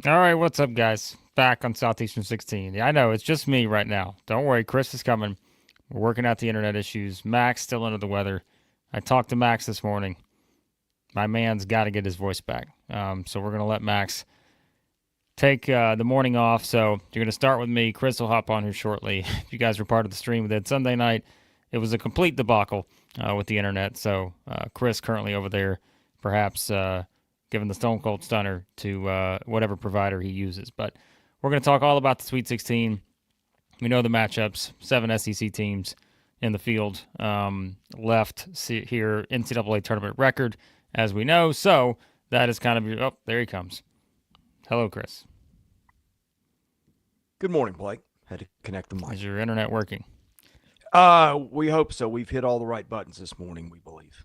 All right, what's up, guys? Back on Southeastern 16. Yeah, I know it's just me right now. Don't worry, Chris is coming. We're working out the internet issues. Max still under the weather. I talked to Max this morning. My man's got to get his voice back. So we're gonna let Max take the morning off. So you're gonna start with me. Chris will hop on here shortly. If you guys were part of the stream we did Sunday night, it was a complete debacle with the internet. So Chris currently over there, perhaps giving the Stone Cold Stunner to whatever provider he uses. But we're going to talk all about the Sweet 16. We know the matchups. 7 SEC teams in the field left here. NCAA Tournament record, as we know. So that is kind of your. Oh, there he comes. Hello, Chris. Good morning, Blake. Had to connect the mic. Is your internet working? We hope so. We've hit all the right buttons this morning, we believe.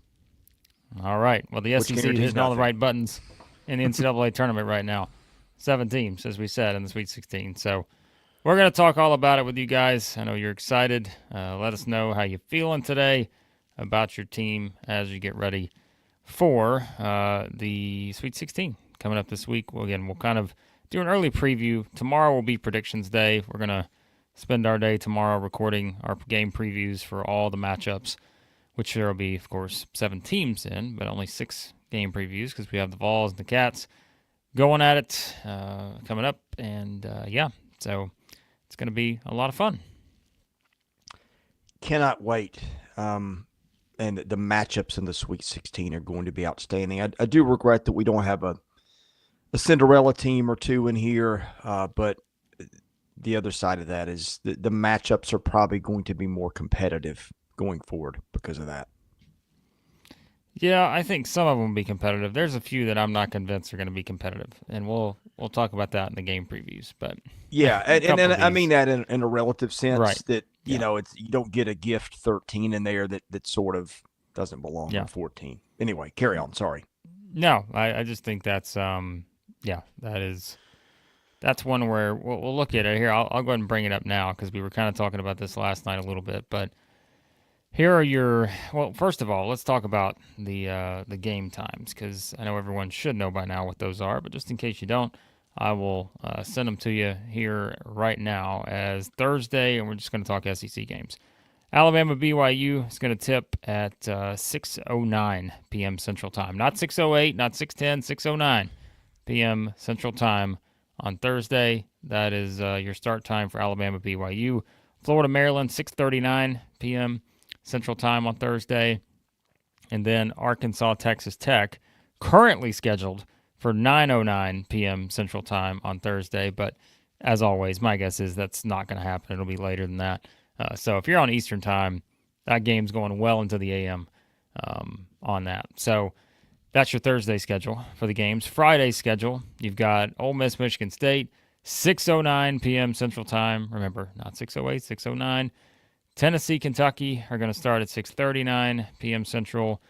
All right. Well, the SEC is hitting all the right buttons in the NCAA tournament right now. 7 teams, as we said, in the Sweet 16. So we're going to talk all about it with you guys. I know you're excited. Let us know how you're feeling today about your team as you get ready for the Sweet 16 coming up this week. Well, again, we'll kind of do an early preview. Tomorrow will be predictions day. We're going to spend our day tomorrow recording our game previews for all the matchups, which there will be, of course, 7 teams in, but only 6 game previews because we have the Vols and the Cats going at it coming up. And, so it's going to be a lot of fun. Cannot wait. And the matchups in the Sweet 16 are going to be outstanding. I do regret that we don't have a Cinderella team or two in here, but the other side of that is the matchups are probably going to be more competitive going forward because of that. Yeah, I think some of them will be competitive. There's a few that I'm not convinced are going to be competitive, and we'll talk about that in the game previews. But yeah, and I mean that in a relative sense, right? That you know it's you don't get a gift 13 in there that sort of doesn't belong in 14. Anyway, carry on. Sorry. No, I just think that's that's one where we'll look at it here. I'll go ahead and bring it up now because we were kind of talking about this last night a little bit, but. Here are your first of all, let's talk about the game times because I know everyone should know by now what those are, but just in case you don't, I will send them to you here right now as Thursday, and we're just going to talk SEC games. Alabama BYU is going to tip at 6:09 p.m. Central Time, not 6:08, not 6:10, 6:09 p.m. Central Time on Thursday. That is your start time for Alabama BYU. Florida Maryland 6:39 p.m. Central Time on Thursday. And then Arkansas, Texas Tech, currently scheduled for 9:09 p.m. Central Time on Thursday. But as always, my guess is that's not going to happen. It'll be later than that. So if you're on Eastern Time, that game's going well into the a.m. On that. So that's your Thursday schedule for the games. Friday schedule, you've got Ole Miss, Michigan State, 6:09 p.m. Central Time. Remember, not 6:08, 6:09. Tennessee, Kentucky are going to start at 6:39 p.m. Central,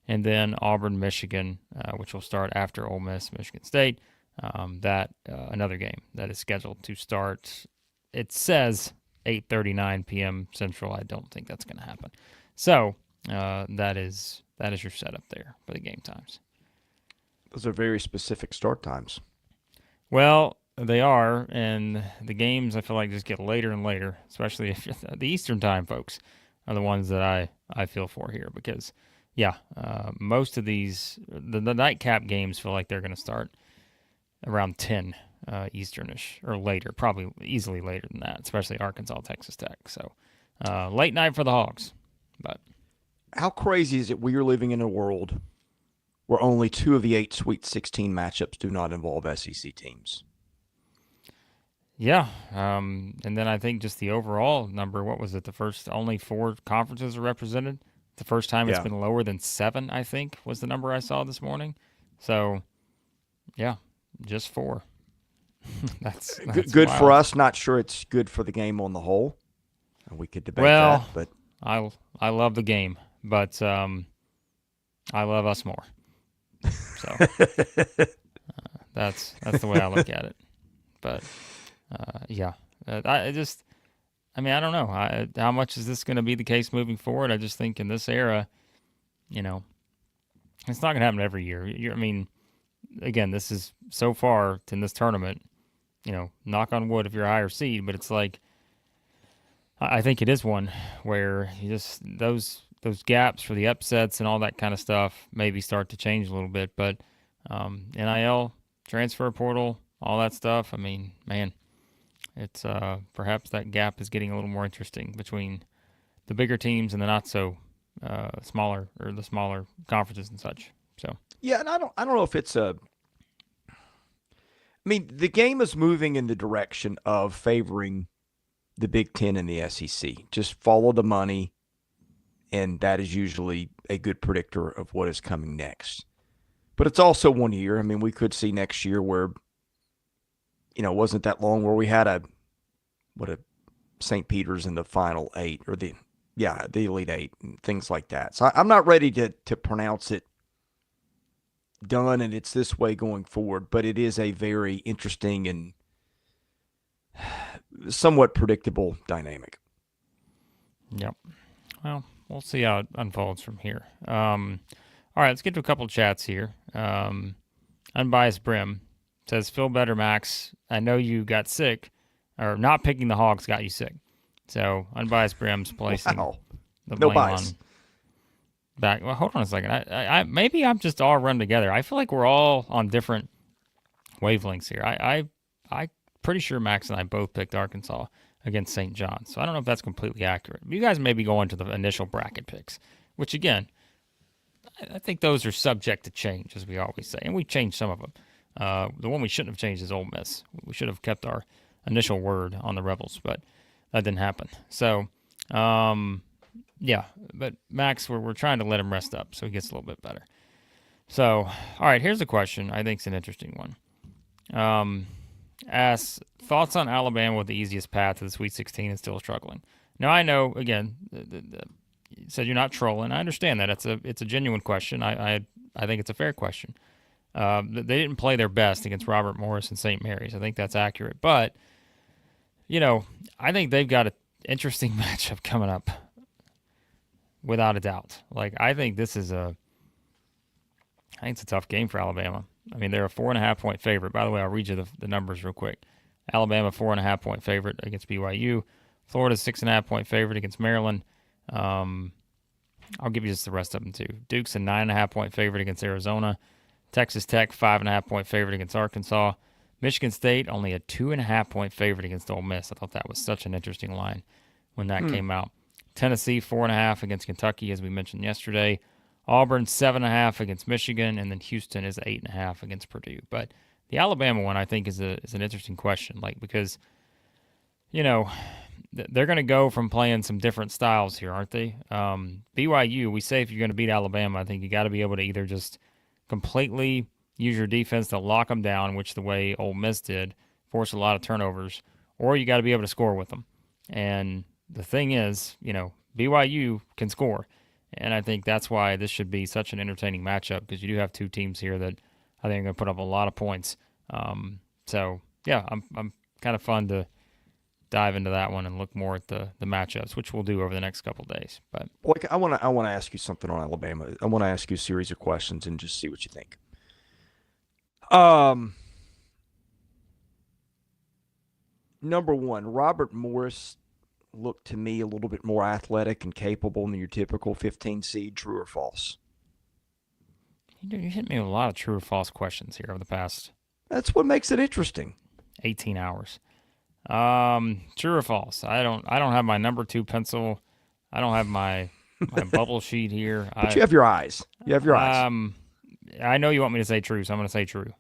and then Auburn, Michigan, which will start after Ole Miss, Michigan State. Another game that is scheduled to start. It says 8:39 p.m. Central. I don't think that's going to happen. So that is your setup there for the game times. Those are very specific start times. Well, they are, and the games I feel like just get later and later, especially if the Eastern Time folks are the ones that I feel for here because, most of these the nightcap games feel like they're going to start around 10 Easternish or later, probably easily later than that, especially Arkansas, Texas Tech. So late night for the Hogs, but how crazy is it we are living in a world where only 2 of the 8 Sweet 16 matchups do not involve SEC teams? Yeah, and then I think just the overall number, what was it? The first only 4 conferences are represented. The first time it's been lower than 7, I think, was the number I saw this morning. So, yeah, just 4. that's good for us. Not sure it's good for the game on the whole. We could debate that, but I love the game, but I love us more. So that's the way I look at it. But. I don't know. How much is this going to be the case moving forward? I just think in this era, it's not going to happen every year. again, this is so far in this tournament, knock on wood if you're a higher seed, but it's like, I think it is one where you just those gaps for the upsets and all that kind of stuff maybe start to change a little bit. But NIL, transfer portal, all that stuff. I mean, man, it's perhaps that gap is getting a little more interesting between the bigger teams and the not so smaller or the smaller conferences and such. So yeah, and I don't know if it's a. I mean, the game is moving in the direction of favoring the Big Ten and the SEC. Just follow the money, and that is usually a good predictor of what is coming next. But it's also 1 year. I mean, we could see next year where, it wasn't that long where we had a St. Peter's in the final 8 or the Elite 8 and things like that. So I'm not ready to pronounce it done and it's this way going forward, but it is a very interesting and somewhat predictable dynamic. Yep. Well, we'll see how it unfolds from here. All right, let's get to a couple chats here. Unbiased Brim says, "Feel better, Max. I know you got sick, or not picking the Hogs got you sick." So Unbiased Brim's placing the blame on back. Well, hold on a second. I maybe I'm just all run together. I feel like we're all on different wavelengths here. I pretty sure Max and I both picked Arkansas against St. John. So I don't know if that's completely accurate. You guys may be going to the initial bracket picks, which again, I think those are subject to change, as we always say, and we changed some of them. The one we shouldn't have changed is Ole Miss. We should have kept our initial word on the Rebels, but that didn't happen. So, yeah, but Max, we're trying to let him rest up so he gets a little bit better. So, all right, here's a question I think is an interesting one. Asks, thoughts on Alabama with the easiest path to the Sweet 16 and still struggling. Now, I know, again, you said you're not trolling. I understand that. It's a genuine question. I think it's a fair question. They didn't play their best against Robert Morris and St. Mary's. I think that's accurate. But, I think they've got an interesting matchup coming up, without a doubt. Like, I think it's a tough game for Alabama. I mean, they're a 4.5-point favorite. By the way, I'll read you the numbers real quick. Alabama, 4.5-point favorite against BYU. Florida, 6.5-point favorite against Maryland. I'll give you just the rest of them, too. Duke's a 9.5-point favorite against Arizona. Texas Tech, 5.5-point favorite against Arkansas. Michigan State, only a 2.5-point favorite against Ole Miss. I thought that was such an interesting line when that came out. Tennessee, 4.5 against Kentucky, as we mentioned yesterday. Auburn, 7.5 against Michigan, and then Houston is 8.5 against Purdue. But the Alabama one, I think, is an interesting question, because they're going to go from playing some different styles here, aren't they? BYU, we say if you're going to beat Alabama, I think you got to be able to either just completely use your defense to lock them down, which the way Ole Miss did, force a lot of turnovers, or you got to be able to score with them. And the thing is, BYU can score. And I think that's why this should be such an entertaining matchup, because you do have two teams here that I think are going to put up a lot of points. So, yeah, I'm kind of fun to dive into that one and look more at the matchups, which we'll do over the next couple of days. But I want to ask you something on Alabama. I want to ask you a series of questions and just see what you think. Number one, Robert Morris looked to me a little bit more athletic and capable than your typical 15 seed. True or false? You hit me with a lot of true or false questions here over the past. That's what makes it interesting. 18 hours. True or false? I don't have my number 2 pencil. I don't have my bubble sheet here. But you have your eyes. You have your eyes. I know you want me to say true, so I'm going to say true.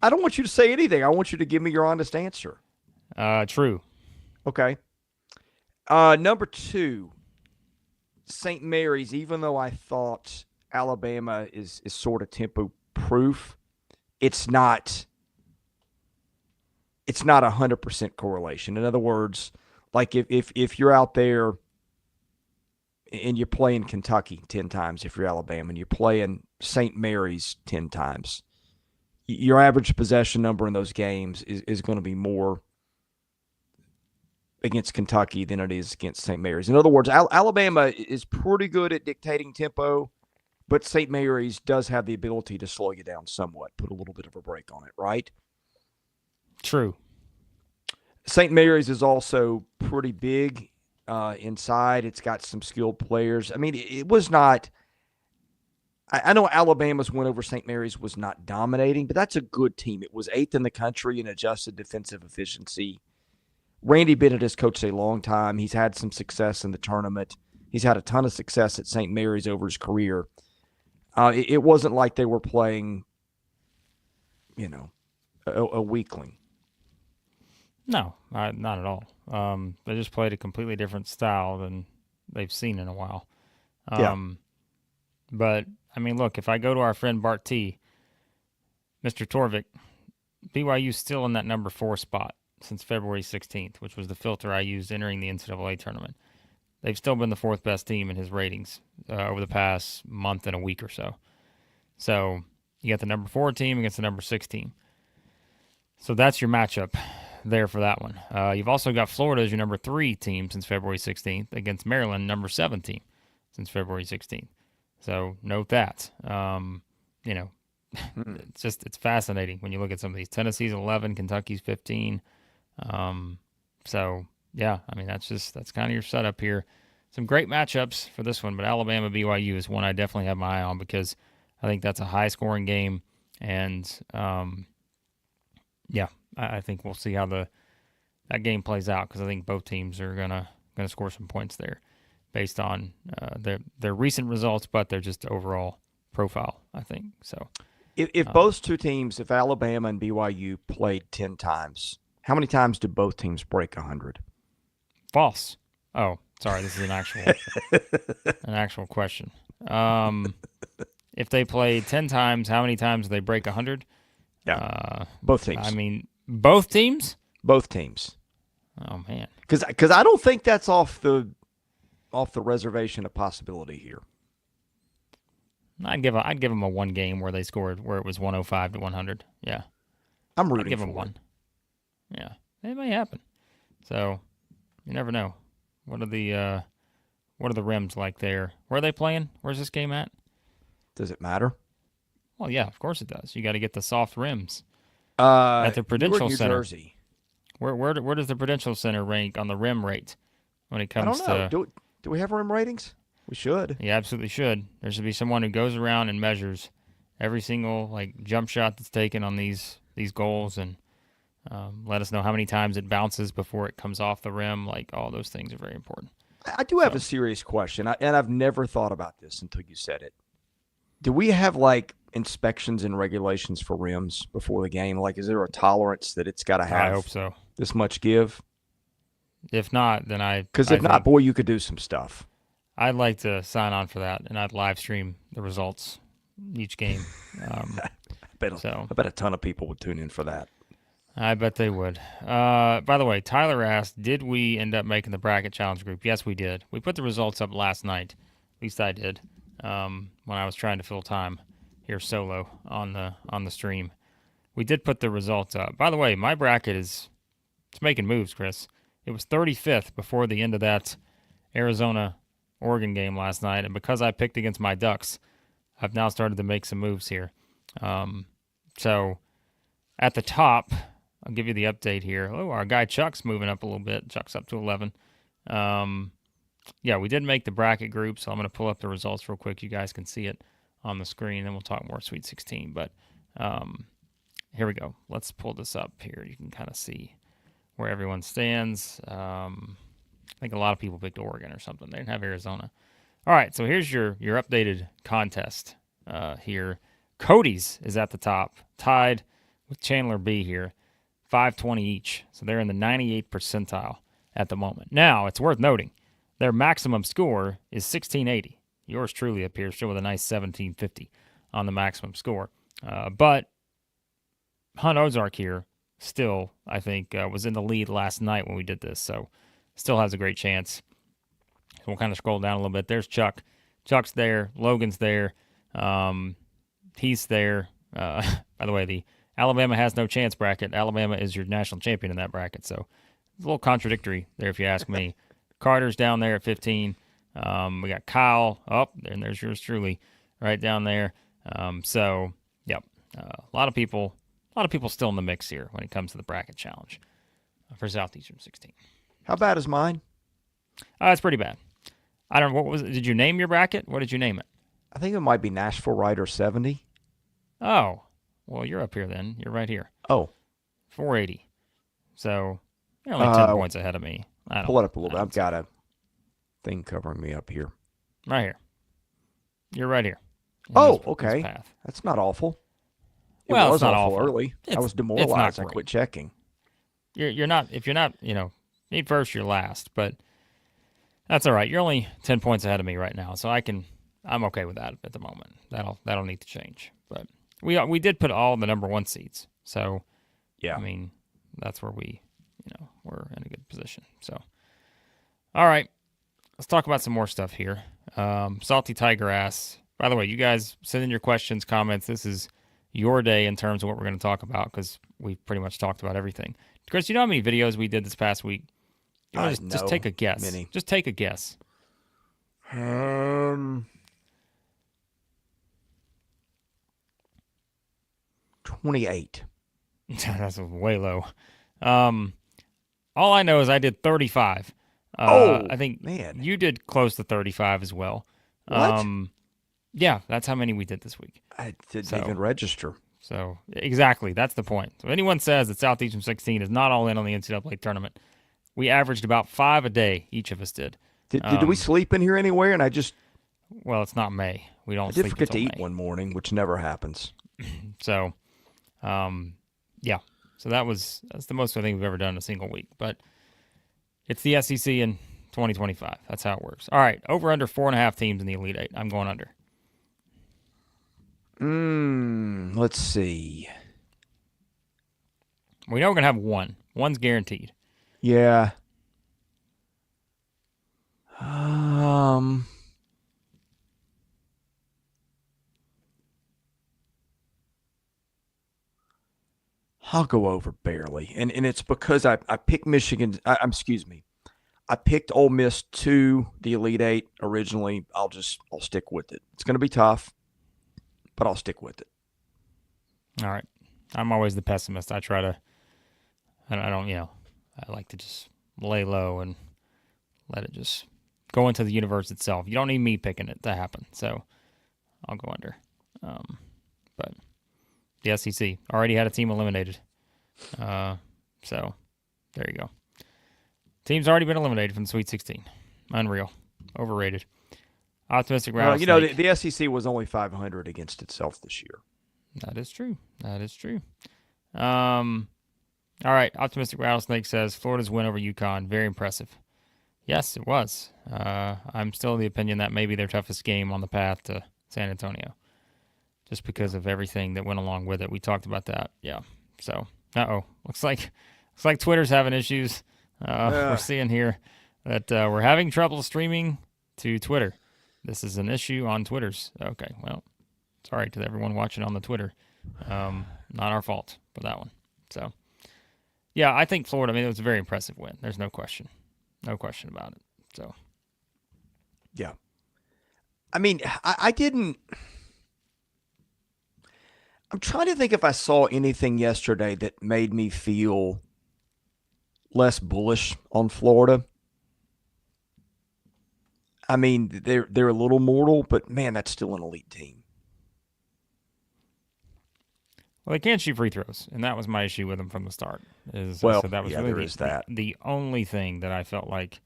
I don't want you to say anything. I want you to give me your honest answer. True. Okay. Number 2, St. Mary's, even though I thought Alabama is sort of tempo proof, it's not 100% correlation. In other words, like if you're out there and you're playing Kentucky 10 times, if you're Alabama, and you're playing St. Mary's 10 times, your average possession number in those games is going to be more against Kentucky than it is against St. Mary's. In other words, Alabama is pretty good at dictating tempo, But St. Mary's does have the ability to slow you down somewhat, put a little bit of a brake on it, right? True. St. Mary's is also pretty big inside. It's got some skilled players. I mean, it was not – I know Alabama's win over St. Mary's was not dominating, but that's a good team. It was 8th in the country in adjusted defensive efficiency. Randy Bennett has coached a long time. He's had some success in the tournament. He's had a ton of success at St. Mary's over his career. It wasn't like they were playing, a weakling. No, not at all. They just played a completely different style than they've seen in a while. But, I mean, look, if I go to our friend Bart T, Mr. Torvik, BYU's still in that number 4 spot since February 16th, which was the filter I used entering the NCAA tournament. They've still been the 4th best team in his ratings over the past month and a week or so. So you got the number 4 team against the number 6 team. So that's your matchup there for that one. You've also got Florida as your number 3 team since February 16th against Maryland, number 7 team since February 16th. So note that. It's fascinating when you look at some of these. Tennessee's 11, Kentucky's 15. Yeah, I mean, that's kind of your setup here. Some great matchups for this one, but Alabama BYU is one I definitely have my eye on because I think that's a high-scoring game, and I think we'll see how that game plays out because I think both teams are gonna score some points there based on their recent results, but their just overall profile, I think. So, if both two teams, if Alabama and BYU played 10 times, how many times do both teams break 100? False. Oh, sorry. This is an actual question. If they play 10 times, how many times do they break 100? Yeah. Both teams. I mean, both teams? Both teams. Oh man. Because I don't think that's off the reservation a possibility here. I'd give them a one game where they scored where it was 105 to 100. Yeah. I'm rooting I'd give for them it. one. Yeah. It may happen. So you never know. What are the rims like there? Where are they playing? Where's this game at? Does it matter? Well, yeah, of course it does. You got to get the soft rims At the Prudential New Center. Jersey. Where does the Prudential Center rank on the rim rate when it comes I don't know. to? Do we have rim ratings? We should. You absolutely should. There should be someone who goes around and measures every single jump shot that's taken on these goals and let us know how many times it bounces before it comes off the rim. All those things are very important. I do have a serious question, and I've never thought about this until you said it. Do we have inspections and regulations for rims before the game? Is there a tolerance that it's got to have? I hope so. This much give? If not, then because if not, boy, you could do some stuff. I'd like to sign on for that, and I'd live stream the results each game. I bet a ton of people would tune in for that. I bet they would. By the way, Tyler asked, did we end up making the bracket challenge group? Yes, we did. We put the results up last night. At least I did. When I was trying to fill time here solo on the stream. We did put the results up. By the way, my bracket it's making moves, Chris. It was 35th before the end of that Arizona-Oregon game last night, and because I picked against my Ducks, I've now started to make some moves here. So at the top, I'll give you the update here. Oh, our guy Chuck's moving up a little bit. Chuck's up to 11. Yeah, we did make the bracket group, so I'm going to pull up the results real quick. You guys can see it on the screen, and we'll talk more Sweet 16. But here we go. Let's pull this up here. You can kind of see where everyone stands. I think a lot of people picked Oregon or something. They didn't have Arizona. All right, so here's your updated contest here. Cody's is at the top, tied with Chandler B here, 520 each. So they're in the 98th percentile at the moment. Now, it's worth noting, their maximum score is 1680. Yours truly appears still with a nice 1750 on the maximum score. But Hunt Ozark here still, I think, was in the lead last night when we did this, so still has a great chance. So we'll kind of scroll down a little bit. There's Chuck. Chuck's there. Logan's there. He's there. By the way, the Alabama has no chance bracket. Alabama is your national champion in that bracket, so it's a little contradictory there if you ask me. Carter's down there at 15. We got Kyle up, and there's yours truly, right down there. So, yep, a lot of people still in the mix here when it comes to the bracket challenge for Southeastern 16. How bad is mine? It's pretty bad. I don't know, what was it? Did you name your bracket? What did you name it? I think it might be Nashville Rider 70. Oh, well, you're up here then. You're right here. Oh. 480. So you're only 10 points ahead of me. Pull it up a little bit. I've got a thing covering me up here. Right here. You're right here. Okay. This path. That's not awful. It Well, was it's not awful awful. early. I was demoralized. I quit checking. You're not, if you're not, need first, you're last, but that's all right. You're only 10 points ahead of me right now, so I'm okay with that at the moment. That'll need to change. But we did put all the number 1 seeds. So yeah. I mean, that's where we're in a good position. So all right. Let's talk about some more stuff here. Salty Tiger asks, by the way, you guys send in your questions, comments. This is your day in terms of what we're going to talk about because we've pretty much talked about everything. Chris, you know how many videos we did this past week? Just take a guess. Many. Just take a guess. 28. That's way low. All I know is I did 35. I think you did close to 35 as well. What? Yeah, that's how many we did this week. I didn't even register. So, exactly. That's the point. So, anyone says that Southeastern 16 is not all in on the NCAA tournament, we averaged about 5 a day, each of us did. Did we sleep in here anywhere? And I just... Well, it's not May. We don't I sleep did forget to eat May. one morning, which never happens. So, yeah. So that's the most I think we've ever done in a single week. But it's the SEC in 2025. That's how it works. All right. Over under 4.5 teams in the Elite Eight. I'm going under. Let's see. We know we're going to have one. One's guaranteed. Yeah. I'll go over barely. And it's because I picked Michigan. Excuse me. I picked Ole Miss to the Elite Eight originally. I'll stick with it. It's going to be tough, but I'll stick with it. All right. I'm always the pessimist. I like to just lay low and let it just go into the universe itself. You don't need me picking it to happen. So I'll go under. But the SEC already had a team eliminated. So there you go. Team's already been eliminated from the Sweet 16. Unreal. Overrated. Optimistic Rattlesnake. Well, the SEC was only 500 against itself this year. That is true. All right. Optimistic Rattlesnake says Florida's win over UConn, very impressive. Yes, it was. I'm still of the opinion that may be their toughest game on the path to San Antonio, just because of everything that went along with it. We talked about that. Yeah. So, looks like Twitter's having issues. We're seeing here that we're having trouble streaming to Twitter. This is an issue on Twitter's. Okay, well, sorry to everyone watching on the Twitter. Not our fault for that one. So, yeah, I think Florida, it was a very impressive win. There's no question. No question about it. So, yeah. I didn't... I'm trying to think if I saw anything yesterday that made me feel less bullish on Florida. They're a little mortal, but man, that's still an elite team. Well, they can't shoot free throws, and that was my issue with them from the start. So that was yeah, really the only thing that I felt like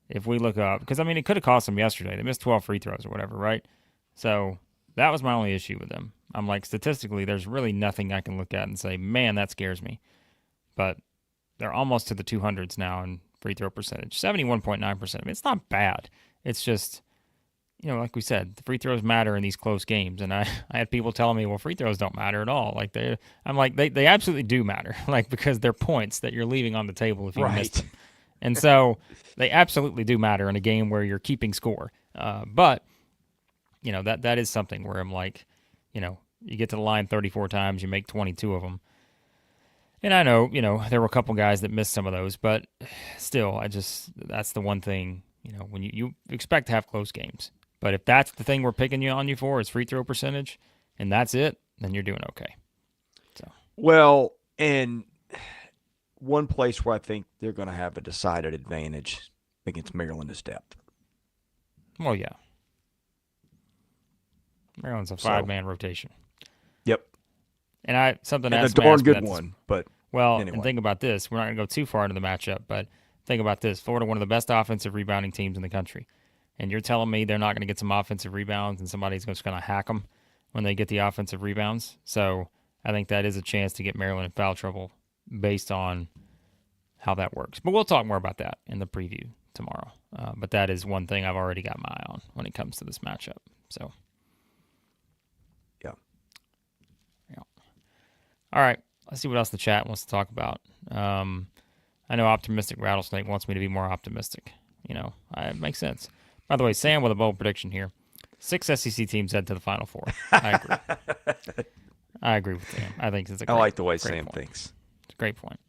if we look up, because it could have cost them yesterday. They missed 12 free throws or whatever, right? So that was my only issue with them. I'm like, statistically, there's really nothing I can look at and say, man, that scares me. But they're almost to the 200s now in free throw percentage, 71.9%. It's not bad. It's just, like we said, the free throws matter in these close games. And I had people telling me, well, free throws don't matter at all. I'm like, they absolutely do matter, because they're points that you're leaving on the table if you miss them. And so they absolutely do matter in a game where you're keeping score. But, that is something where I'm like, you get to the line 34 times, you make 22 of them. And I know, there were a couple guys that missed some of those, but still, that's the one thing, when you expect to have close games. But if that's the thing we're picking you for is free throw percentage, and that's it, then you're doing okay. So Well, and one place where I think they're going to have a decided advantage against Maryland is depth. well, yeah. Maryland's a 5-man rotation. Yep. And a darn good one, but well, anyway. And think about this. We're not going to go too far into the matchup, but think about this. Florida, one of the best offensive rebounding teams in the country. And you're telling me they're not going to get some offensive rebounds and somebody's just going to hack them when they get the offensive rebounds? So I think that is a chance to get Maryland in foul trouble based on how that works. But we'll talk more about that in the preview tomorrow. But that is one thing I've already got my eye on when it comes to this matchup. So, yeah. All right. Let's see what else the chat wants to talk about. I know Optimistic Rattlesnake wants me to be more optimistic. It makes sense. By the way, Sam with a bold prediction here. 6 SEC teams head to the Final Four. I agree. I agree with Sam. I think it's a great, I like the way Sam point. Thinks. It's a great point.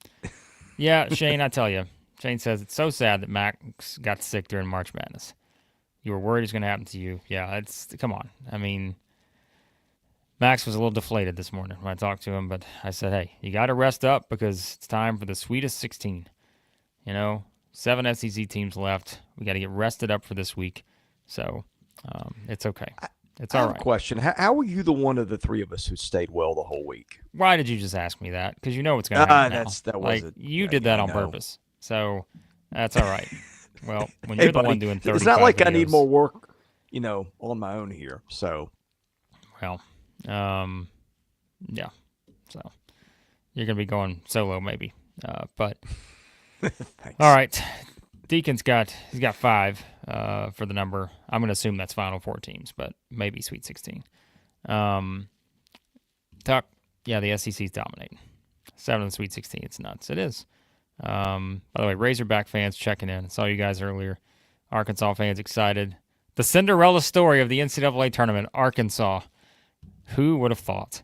Yeah, Shane, I tell you. Shane says, it's so sad that Max got sick during March Madness. You were worried it was going to happen to you. Yeah, come on. I mean, Max was a little deflated this morning when I talked to him, but I said, hey, you got to rest up because it's time for the Sweetest 16. 7 SEC teams left. We got to get rested up for this week. So it's okay. It's all right. I have a question. How were you the one of the three of us who stayed well the whole week? Why did you just ask me that? Because you know what's going to happen now. You did that on purpose. So that's all right. Well, when you're the one doing 35 it's not like videos, I need more work, on my own here. So, well, yeah. So you're going to be going solo maybe. But all right. Deacon's he's got 5 for the number. I'm going to assume that's Final Four teams, but maybe Sweet 16. Tuck, yeah, the SEC's dominating. 7 in the Sweet 16. It's nuts. It is. By the way, Razorback fans checking in. I saw you guys earlier. Arkansas fans excited. The Cinderella story of the NCAA tournament, Arkansas. Who would have thought?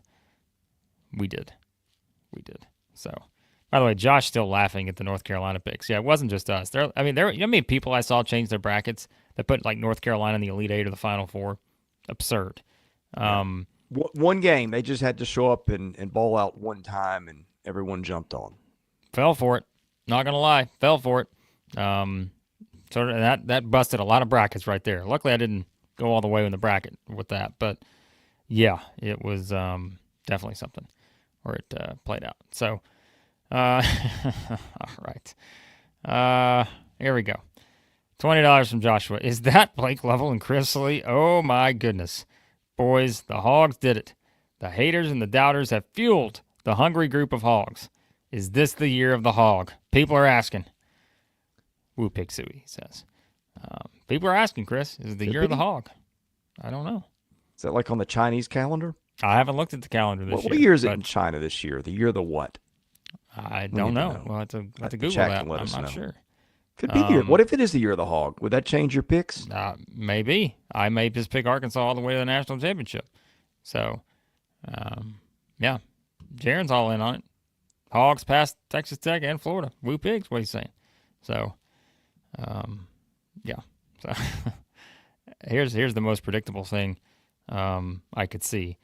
We did. So, by the way, Josh still laughing at the North Carolina picks. Yeah, it wasn't just us. There, people I saw change their brackets that put like North Carolina in the Elite Eight or the Final Four. Absurd. One game, they just had to show up and ball out one time, and everyone jumped on. Fell for it. Not gonna lie, fell for it. So that busted a lot of brackets right there. Luckily, I didn't go all the way in the bracket with that, but yeah, it was definitely something where it played out. So, all right. Here we go. $20 from Joshua. Is that Blake Lovell and Chris Lee? Oh my goodness, boys, the Hogs did it. The haters and the doubters have fueled the hungry group of Hogs. Is this the year of the Hog? People are asking. Woo Pig Suey, he says. People are asking, Chris, is it the year of the Hog? I don't know. Is that like on the Chinese calendar? I haven't looked at the calendar this year. What year is it in China this year? The year of the what? I don't know. We'll have to Google that. I'm not sure. Could be the year. What if it is the year of the Hog? Would that change your picks? Maybe. I may just pick Arkansas all the way to the national championship. So, yeah. Jaron's all in on it. Hogs past Texas Tech and Florida. Woo Pigs, what he's saying. So, yeah. So here's the most predictable thing I could see.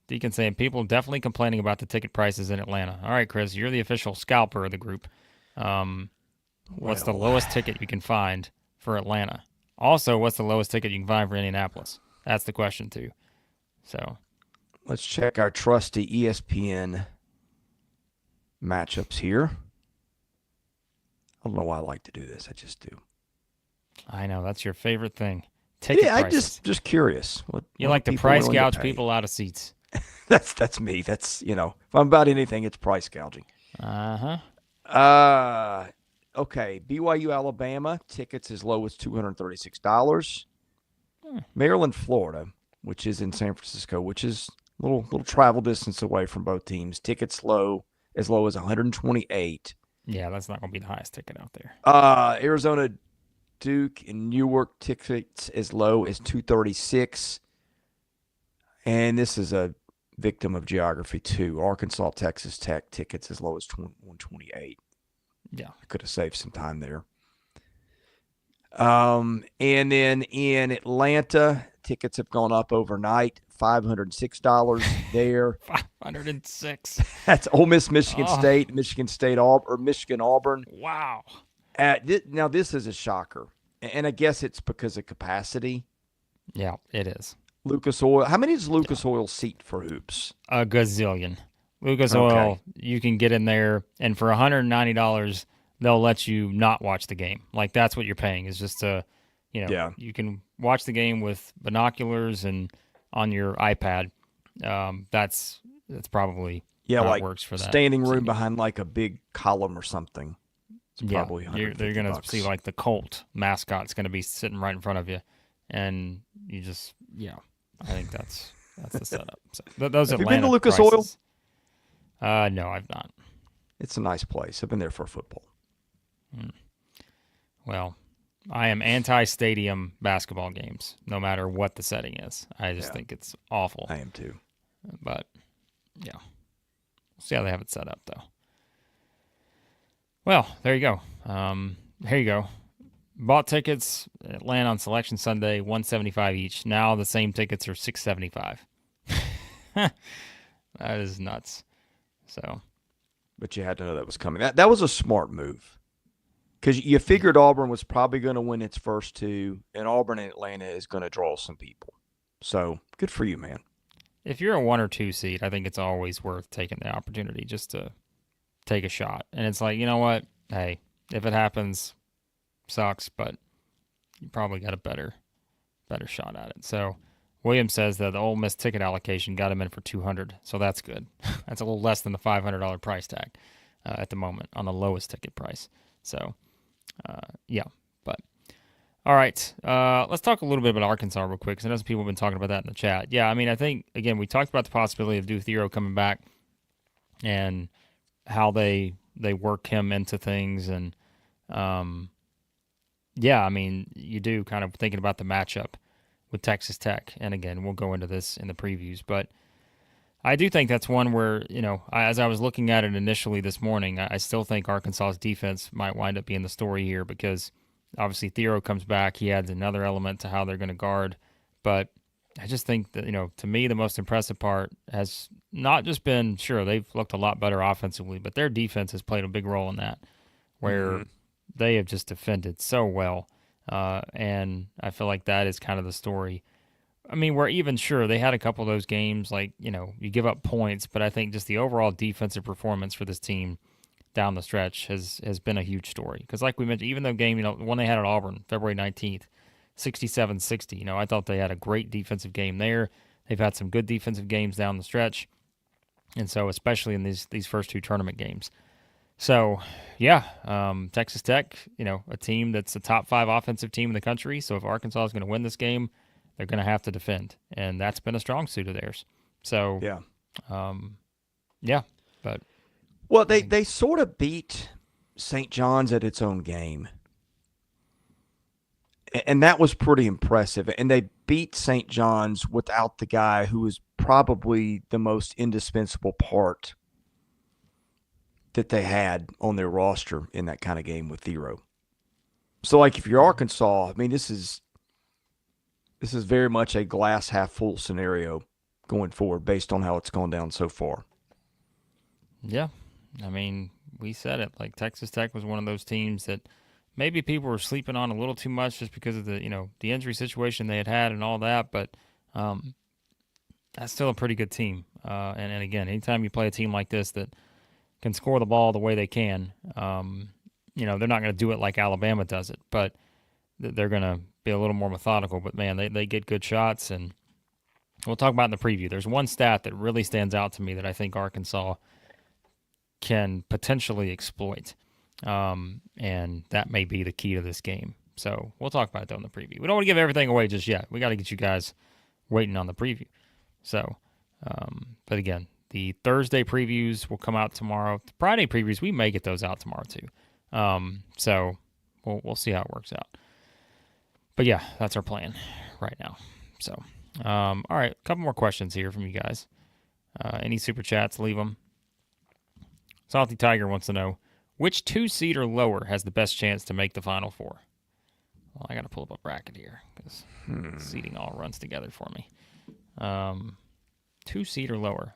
Deacon saying people definitely complaining about the ticket prices in Atlanta. All right, Chris, you're the official scalper of the group. What's the lowest ticket you can find for Atlanta? Also, what's the lowest ticket you can find for Indianapolis? That's the question too. So let's check our trusty ESPN matchups here. I don't know why I like to do this. I just do. I know. That's your favorite thing. Ticket prices. I'm just curious. You like to price gouge people out of seats. That's me. That's, if I'm about anything, it's price gouging. Uh-huh. Okay. BYU, Alabama, tickets as low as $236. Maryland, Florida, which is in San Francisco, which is a little travel distance away from both teams. Tickets as low as $128. Yeah, that's not going to be the highest ticket out there. Arizona, Duke, and Newark tickets as low as $236. And this is a victim of geography too. Arkansas, Texas Tech tickets as low as $128. Yeah, I could have saved some time there. And then in Atlanta, tickets have gone up overnight, $506 there. 506. That's Ole Miss, Michigan Oh, State, Michigan State, Auburn, or Michigan Auburn. wow. Now this is a shocker, and I guess it's because of capacity. Yeah, it is. Lucas Oil. How many does Yeah. Lucas Oil seat for hoops? A gazillion. Lucas Okay. Oil, you can get in there, and for $190, they'll let you not watch the game. Like, that's what you're paying, is just to, Yeah. you can watch the game with binoculars and on your iPad. That's probably Yeah, how it like works for that standing room seating. behind like a big column or something. It's Yeah, probably they're 150 gonna see bucks. like the Colt mascot's gonna be sitting right in front of you, and you just I think that's the setup. So those Have you been to Atlanta Lucas Oil? prices. No, I've not. It's a nice place. I've been there for football. Hmm. Well, I am anti-stadium basketball games, no matter what the setting is. I just Yeah, think it's awful. I am too. But yeah, we'll see how they have it set up though. Well, there you go. Here you go. Bought tickets Atlanta on Selection Sunday, 175 each. Now the same tickets are 675. That is nuts. So But you had to know that was coming. That was a smart move because you yeah, figured Auburn was probably going to win its first two, and Auburn and Atlanta is going to draw some people. So good for you, man. if you're a 1 or 2 seed, I think it's always worth taking the opportunity just to take a shot. And it's like, you know what? Hey, if it happens, sucks, but you probably got a better shot at it. So Williams says that the Ole Miss ticket allocation got him in for 200, so that's good. That's a little less than the $500 price tag at the moment on the lowest ticket price. So yeah, but all right, let's talk a little bit about Arkansas real quick because I know some people have been talking about that in the chat. Yeah, I mean, I think again we talked about the possibility of Duthero coming back and how they work him into things and um, yeah, I mean, you do kind of thinking about the matchup with Texas Tech. And again, we'll go into this in the previews, but I do think that's one where, as I was looking at it initially this morning, I still think Arkansas's defense might wind up being the story here because obviously Theo comes back. He adds another element to how they're going to guard. But I just think that, to me, the most impressive part has not just been, sure, they've looked a lot better offensively, but their defense has played a big role in that, where Mm-hmm. they have just defended so well. And I feel like that is kind of the story. I mean, we're even sure they had a couple of those games, like, you give up points, but I think just the overall defensive performance for this team down the stretch has been a huge story. Because, like we mentioned, even though game, the one they had at Auburn, February 19th, 67-60, I thought they had a great defensive game there. They've had some good defensive games down the stretch. And so, especially in these first two tournament games. So, yeah, Texas Tech, a team that's a top 5 offensive team in the country. So if Arkansas is going to win this game, they're going to have to defend, and that's been a strong suit of theirs. So, Yeah. um, yeah, but Well, I they think they sort of beat St. John's at its own game, and that was pretty impressive. And they beat St. John's without the guy who was probably the most indispensable part that they had on their roster in that kind of game with Theo. So, like, if you're Arkansas, I mean, this is very much a glass half full scenario going forward based on how it's gone down so far. yeah, I mean, we said it. Like Texas Tech was one of those teams that maybe people were sleeping on a little too much just because of the injury situation they had and all that, but um, that's still a pretty good team. And again, anytime you play a team like this that can score the ball the way they can. They're not going to do it like Alabama does it, but they're going to be a little more methodical. But man, they get good shots, and we'll talk about in the preview. There's one stat that really stands out to me that I think Arkansas can potentially exploit, and that may be the key to this game. So we'll talk about it though in the preview. We don't want to give everything away just yet. We got to get you guys waiting on the preview. So, but again, the Thursday previews will come out tomorrow. The Friday previews, we may get those out tomorrow too. So we'll see how it works out. But yeah, that's our plan right now. So, all right, a couple more questions here from you guys. Any super chats, leave them. Salty Tiger wants to know which 2 seed or lower has the best chance to make the Final Four. Well, I got to pull up a bracket here because seeding all runs together for me. 2 seed or lower.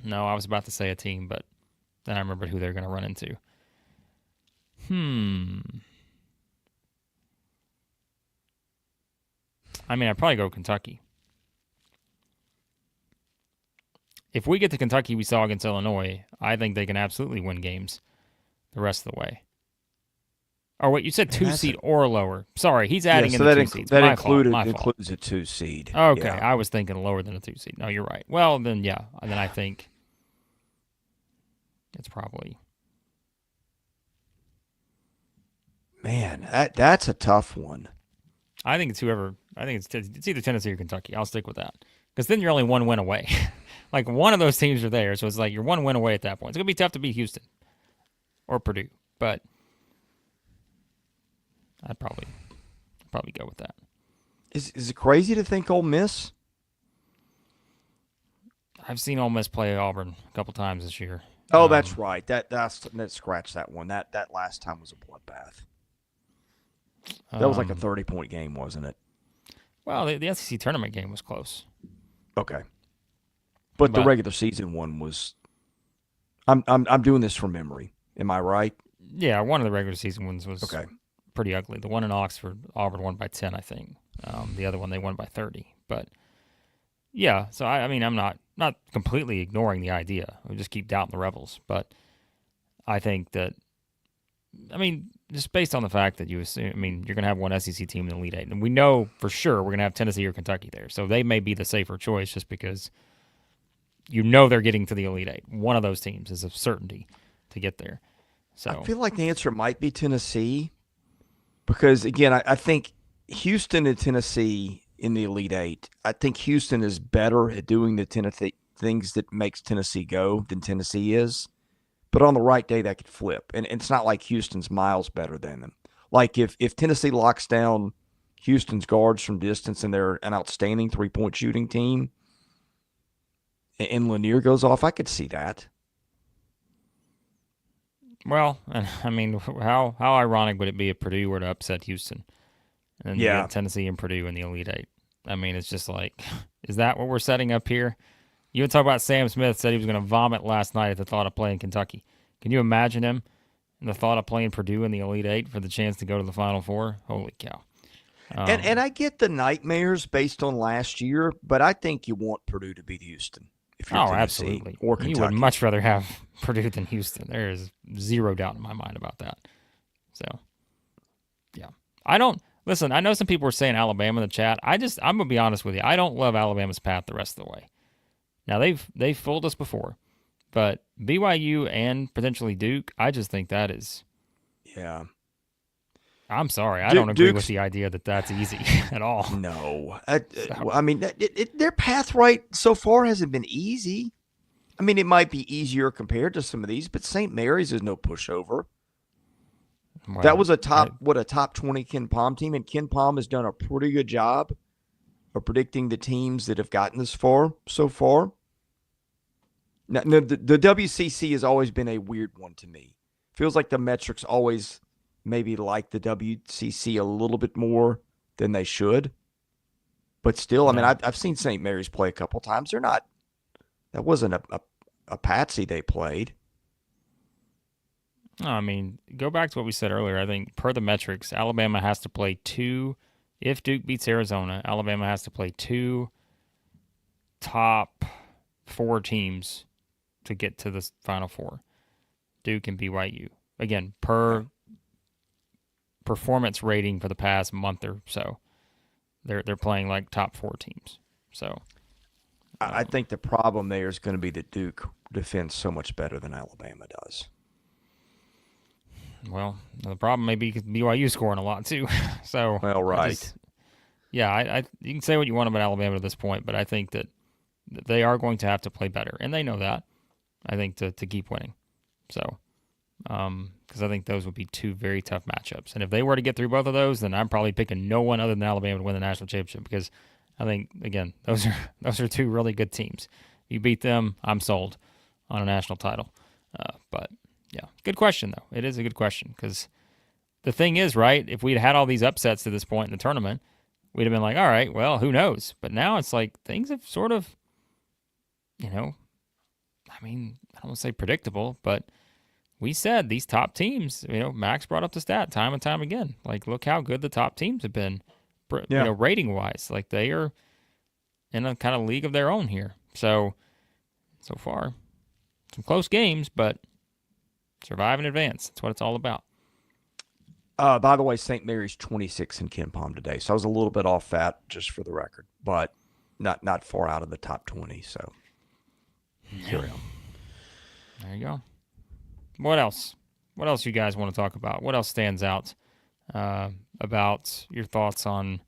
No, I was about to say a team, but then I remembered who they're going to run into. I mean, I'd probably go Kentucky. If we get to Kentucky we saw against Illinois, I think they can absolutely win games the rest of the way. Oh, wait, you said 2 seed or lower. Sorry, he's adding in the 2 seeds. That My fault. includes a 2 seed. Okay, yeah. I was thinking lower than a 2 seed. No, you're right. Well, then, yeah. Then I think it's probably... Man, that's a tough one. I think it's whoever... I think it's either Tennessee or Kentucky. I'll stick with that. Because then you're only 1 win away. Like, one of those teams are there, so it's like you're 1 win away at that point. It's going to be tough to beat Houston or Purdue, but I'd probably go with that. Is it crazy to think Ole Miss? I've seen Ole Miss play Auburn a couple times this year. Oh, that's right. That's scratch that one. That last time was a bloodbath. That was like a 30-point game, wasn't it? Well, the SEC tournament game was close. Okay. But the regular season one was. I'm doing this from memory. Am I right? Yeah, one of the regular season ones was okay. Pretty ugly. The one in Oxford, Auburn won by 10, I think. The other one they won by 30. But yeah, so I mean, I'm not completely ignoring the idea. We just keep doubting the Rebels, but I think that, I mean, just based on the fact that you assume, I mean, you're going to have one SEC team in the Elite Eight, and we know for sure we're going to have Tennessee or Kentucky there, so they may be the safer choice just because you know they're getting to the Elite Eight. One of those teams is a certainty to get there. So I feel like the answer might be Tennessee because, again, I think Houston and Tennessee in the Elite Eight, I think Houston is better at doing the Tennessee things that makes Tennessee go than Tennessee is. But on the right day, that could flip. And it's not like Houston's miles better than them. Like if Tennessee locks down Houston's guards from distance and they're an outstanding three-point shooting team and Lanier goes off, I could see that. Well, I mean, how ironic would it be if Purdue were to upset Houston? And then you get Tennessee and Purdue in the Elite Eight. I mean, it's just like, is that what we're setting up here? You would talk about Sam Smith said he was going to vomit last night at the thought of playing Kentucky. Can you imagine him and the thought of playing Purdue in the Elite Eight for the chance to go to the Final Four? Holy cow. And I get the nightmares based on last year, but I think you want Purdue to beat Houston. If you're Tennessee absolutely. Or Kentucky. You would much rather have Purdue than Houston. There is zero doubt in my mind about that. So, yeah. I know some people were saying Alabama in the chat. I'm going to be honest with you. I don't love Alabama's path the rest of the way. Now, they've fooled us before, but BYU and potentially Duke, I just think that is... Yeah. I'm sorry. I don't agree with the idea that that's easy at all. No. I mean, their path right so far hasn't been easy. I mean, it might be easier compared to some of these, but St. Mary's is no pushover. Well, that was a top 20 Ken Palm team, and Ken Palm has done a pretty good job of predicting the teams that have gotten this far so far. Now, the WCC has always been a weird one to me. Feels like the metrics always maybe like the WCC a little bit more than they should. But still, I mean, I've seen St. Mary's play a couple times. That wasn't a patsy they played. No, I mean, go back to what we said earlier. I think per the metrics, Alabama has to play 2. If Duke beats Arizona, Alabama has to play 2 top 4 teams to get to the Final Four. Duke and BYU. Again, per performance rating for the past month or so, they're playing like top 4 teams. So I think the problem there is going to be that Duke defends so much better than Alabama does. Well, the problem may be BYU scoring a lot too. So well, right. I you can say what you want about Alabama at this point, but I think that they are going to have to play better, and they know that. I think to keep winning. So, because I think those would be 2 very tough matchups, and if they were to get through both of those, then I'm probably picking no one other than Alabama to win the national championship. Because I think again, those are 2 really good teams. If you beat them, I'm sold on a national title. But yeah, good question though. It is a good question because the thing is, right, if we'd had all these upsets to this point in the tournament, we'd have been like, all right, well, who knows? But now it's like things have sort of, I don't want to say predictable, but we said these top teams, Max brought up the stat time and time again. Like, look how good the top teams have been, rating-wise. Like, they are in a kind of league of their own here. So far, some close games, but survive and advance. That's what it's all about. By the way, St. Mary's 26 in Ken Palm today, so I was a little bit off that, just for the record, but not far out of the top 20. So carry on. There you go. What else? What else you guys want to talk about? What else stands out about your thoughts on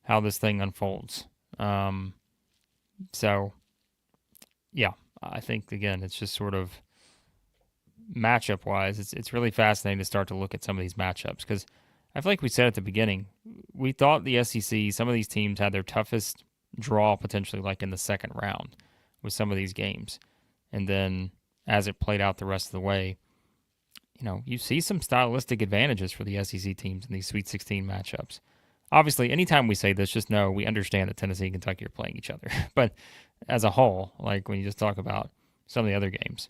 how this thing unfolds? So, yeah, I think, again, it's just sort of matchup-wise, it's really fascinating to start to look at some of these matchups because I feel like we said at the beginning, we thought the SEC, some of these teams had their toughest draw potentially like in the second round with some of these games. And then as it played out the rest of the way, you see some stylistic advantages for the SEC teams in these Sweet 16 matchups. Obviously, anytime we say this, just know we understand that Tennessee and Kentucky are playing each other. But as a whole, like when you just talk about some of the other games,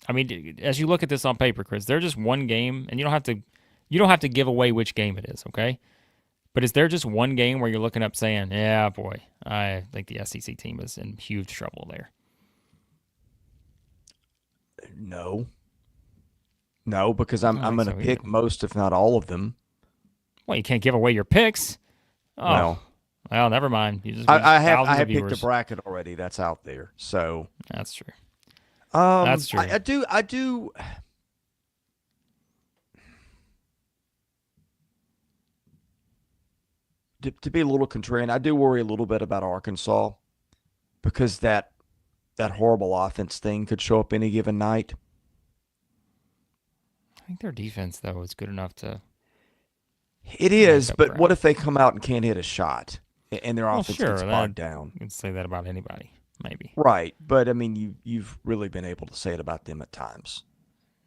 I mean, as you look at this on paper, Chris, they're just one game, and you don't have to give away which game it is, okay? But is there just one game where you're looking up saying, yeah, boy, I think the SEC team is in huge trouble there? No, because I'm going to pick most, if not all of them. Well, you can't give away your picks. Oh, well, never mind. You just I have picked a bracket already that's out there, so that's true. That's true. I do. To be a little contrarian, I do worry a little bit about Arkansas because that horrible offense thing could show up any given night. I think their defense, though, is good enough to. It is, but what if they come out and can't hit a shot and their offense gets bogged down? You can say that about anybody. Maybe. Right, but I mean, you've really been able to say it about them at times.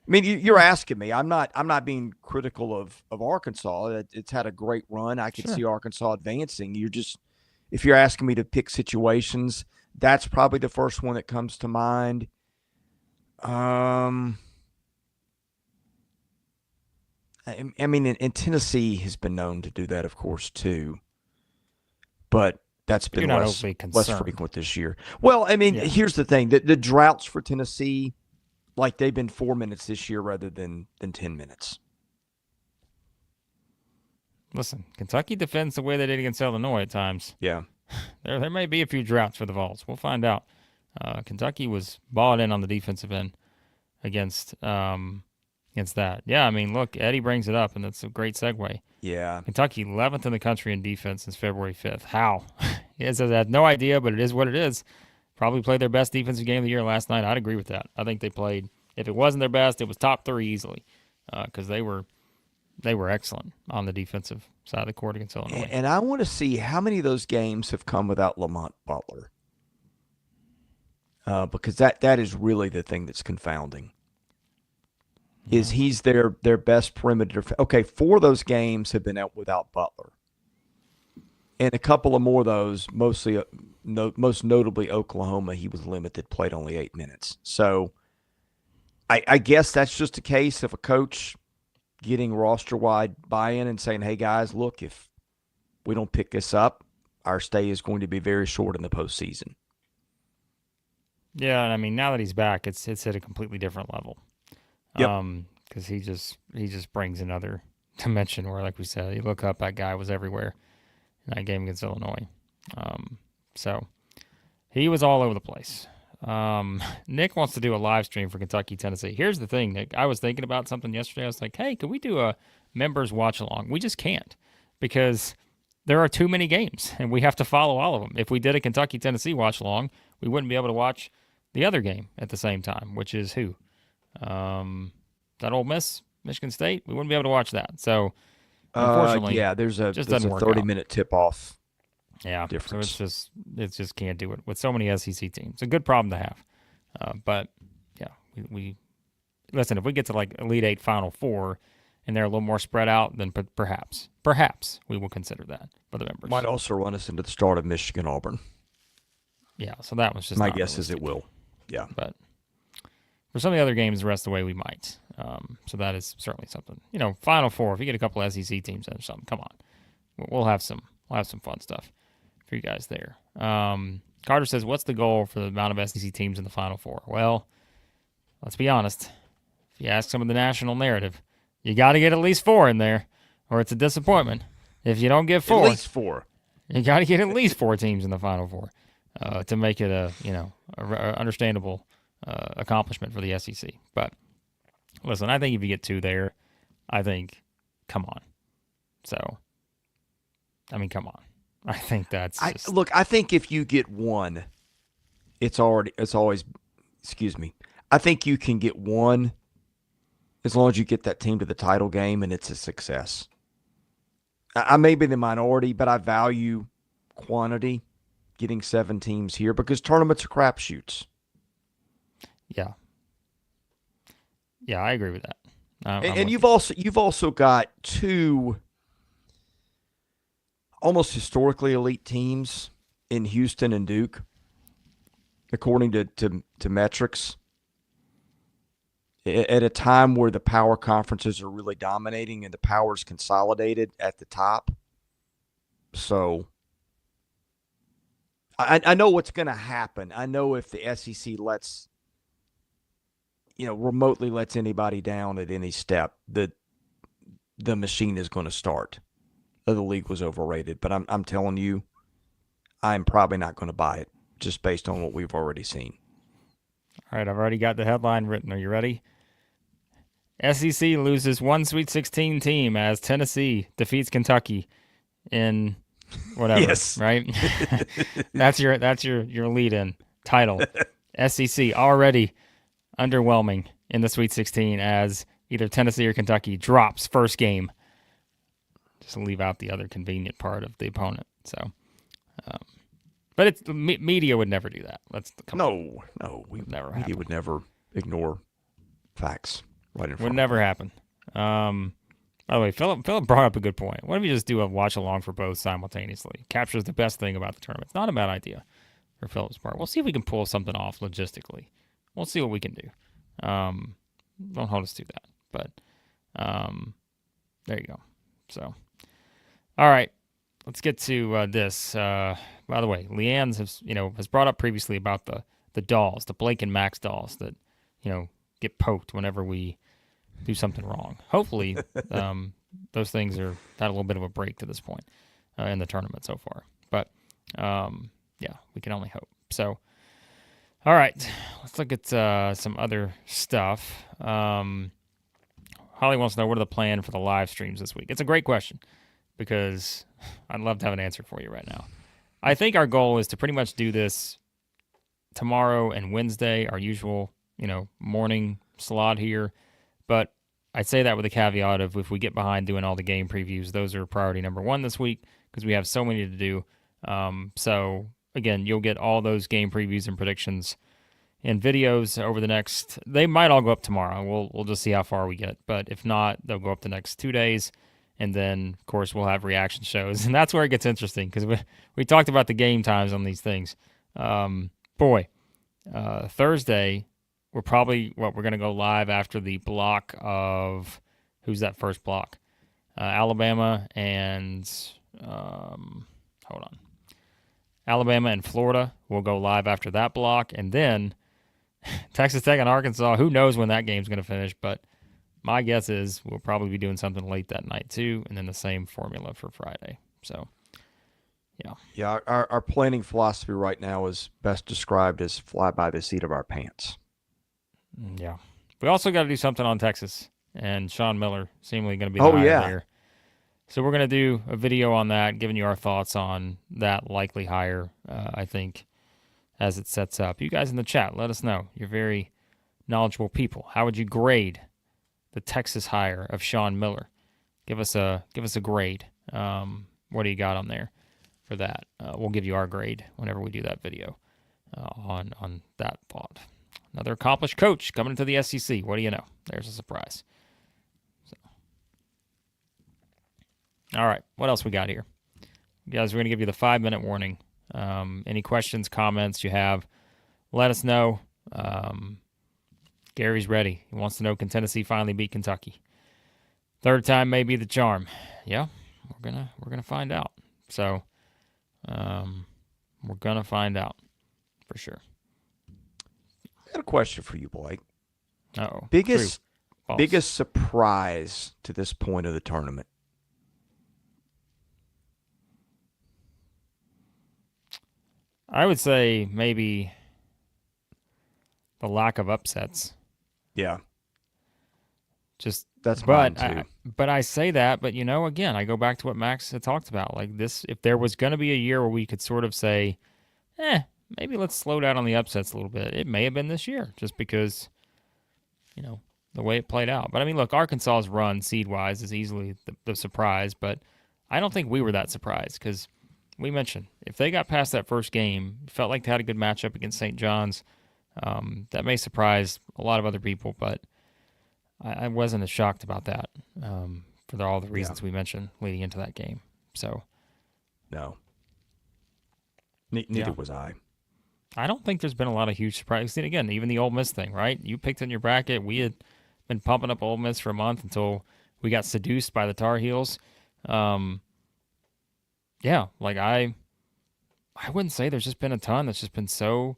I mean, you're asking me. I'm not being critical of Arkansas. It's had a great run. I could see Arkansas advancing. If you're asking me to pick situations, that's probably the first one that comes to mind. I mean, and Tennessee has been known to do that, of course, too. But that's been less frequent this year. Well, I mean, here's the thing. The droughts for Tennessee, like they've been 4 minutes this year rather than 10 minutes. Listen, Kentucky defends the way they did against Illinois at times. Yeah. There may be a few droughts for the Vols. We'll find out. Kentucky was balled in on the defensive end against that. Yeah, I mean, look, Eddie brings it up, and that's a great segue. Yeah. Kentucky, 11th in the country in defense since February 5th. How? He says I had no idea, but it is what it is. Probably played their best defensive game of the year last night. I'd agree with that. I think they played, if it wasn't their best, it was top 3 easily because they were excellent on the defensive side of the court against Illinois. And I want to see how many of those games have come without Lamont Butler because that is really the thing that's confounding. Is he's their best perimeter. Okay, 4 of those games have been out without Butler. And a couple of more of those, most notably Oklahoma, he was limited, played only 8 minutes. So I guess that's just a case of a coach getting roster-wide buy-in and saying, hey, guys, look, if we don't pick this up, our stay is going to be very short in the postseason. Yeah, and I mean, now that he's back, it's at a completely different level. Because he just brings another dimension where, like we said, you look up, that guy was everywhere in that game against Illinois. So he was all over the place. Nick wants to do a live stream for Kentucky, Tennessee. Here's the thing, Nick. I was thinking about something yesterday. I was like, hey, could we do a members watch along? We just can't because there are too many games and we have to follow all of them. If we did a Kentucky, Tennessee watch along, we wouldn't be able to watch the other game at the same time, which is who? That Ole Miss, Michigan State, we wouldn't be able to watch that. So, unfortunately, there's a 30-minute tip-off. Yeah, difference. So it just can't do it with so many SEC teams. It's a good problem to have. But yeah, we listen. If we get to like Elite Eight, Final Four, and they're a little more spread out, then perhaps we will consider that for the members. Might also run us into the start of Michigan Auburn. Yeah, so that was just my not guess is realistic. it will. Yeah, But for some of the other games the rest of the way, we might. So that is certainly something. Final Four. If you get a couple SEC teams in or something, come on, we'll have some fun stuff for you guys there. Carter says, "What's the goal for the amount of SEC teams in the Final Four?" Well, let's be honest. If you ask some of the national narrative, you got to get at least 4 in there, or it's a disappointment. If you don't get 4, at least 4. You got to get at least 4 teams in the Final Four to make it a understandable accomplishment for the SEC. But listen, I think if you get 2 there, I think, come on. So, I mean, come on. I think that's just... Look, I think if you get 1, it's always. Excuse me. I think you can get 1 as long as you get that team to the title game and it's a success. I may be the minority, but I value quantity, getting 7 teams here, because tournaments are crapshoots. Yeah. Yeah, I agree with that. And you've also got 2 almost historically elite teams in Houston and Duke, according to metrics. At a time where the power conferences are really dominating and the power's consolidated at the top. So I know what's going to happen. I know if the SEC remotely lets anybody down at any step, the machine is going to start. The league was overrated, but I'm telling you, I'm probably not going to buy it just based on what we've already seen. All right, I've already got the headline written. Are you ready? SEC loses 1 Sweet 16 team as Tennessee defeats Kentucky in whatever. Yes. Right? That's your lead-in title. SEC already underwhelming in the Sweet 16 as either Tennessee or Kentucky drops first game. Just leave out the other convenient part of the opponent. So, but it's media would never do that. No, media would never ignore facts. Right in front. Would never happen. By the way, Philip brought up a good point. What if you just do a watch along for both simultaneously? Captures the best thing about the tournament. It's not a bad idea for Philip's part. We'll see if we can pull something off logistically. We'll see what we can do. Don't hold us to that. But there you go. So, all right, let's get to this. By the way, Leanne's has brought up previously about the dolls, the Blake and Max dolls that get poked whenever we do something wrong. Hopefully, those things are had a little bit of a break to this point in the tournament so far. But yeah, we can only hope. So, all right, let's look at some other stuff. Holly wants to know, what are the plan for the live streams this week? It's a great question because I'd love to have an answer for you right now. I think our goal is to pretty much do this tomorrow and Wednesday, our usual morning slot here. But I say that with a caveat of if we get behind doing all the game previews, those are priority number 1 this week because we have so many to do. So, again, you'll get all those game previews and predictions and videos over the next... They might all go up tomorrow. We'll just see how far we get. But if not, they'll go up the next 2 days. And then, of course, we'll have reaction shows. And that's where it gets interesting because we talked about the game times on these things. Thursday... we're going to go live after the block of, who's that first block? Alabama and, Alabama and Florida. We'll go live after that block. And then Texas Tech and Arkansas, who knows when that game's going to finish, but my guess is we'll probably be doing something late that night too, and then the same formula for Friday. So, yeah. Yeah, our planning philosophy right now is best described as fly by the seat of our pants. Yeah. We also got to do something on Texas, and Sean Miller seemingly going to be the hire there. So we're going to do a video on that, giving you our thoughts on that likely hire, I think, as it sets up. You guys in the chat, let us know. You're very knowledgeable people. How would you grade the Texas hire of Sean Miller? Give us a grade. What do you got on there for that? We'll give you our grade whenever we do that video on that thought. Another accomplished coach coming into the SEC. What do you know? There's a surprise. So, All right, what else we got here? Guys, we're going to give you the 5-minute warning. Any questions, comments you have, let us know. Gary's ready. He wants to know, can Tennessee finally beat Kentucky? Third time may be the charm. Yeah, we're gonna find out. So, we're gonna find out for sure. I got a question for you, Blake. Uh-oh. Biggest surprise to this point of the tournament? I would say maybe the lack of upsets. Yeah. That's mine too. But I say that, but again, I go back to what Max had talked about. Like this, if there was going to be a year where we could sort of say, maybe let's slow down on the upsets a little bit. It may have been this year, just because, the way it played out. But I mean, look, Arkansas's run seed-wise is easily the surprise, but I don't think we were that surprised because we mentioned if they got past that first game, felt like they had a good matchup against St. John's. That may surprise a lot of other people, but I wasn't as shocked about that for all the reasons we mentioned leading into that game. So, no, neither was I. I don't think there's been a lot of huge surprises. And again, even the Ole Miss thing, right? You picked in your bracket. We had been pumping up Ole Miss for a month until we got seduced by the Tar Heels. I wouldn't say there's just been a ton that's just been so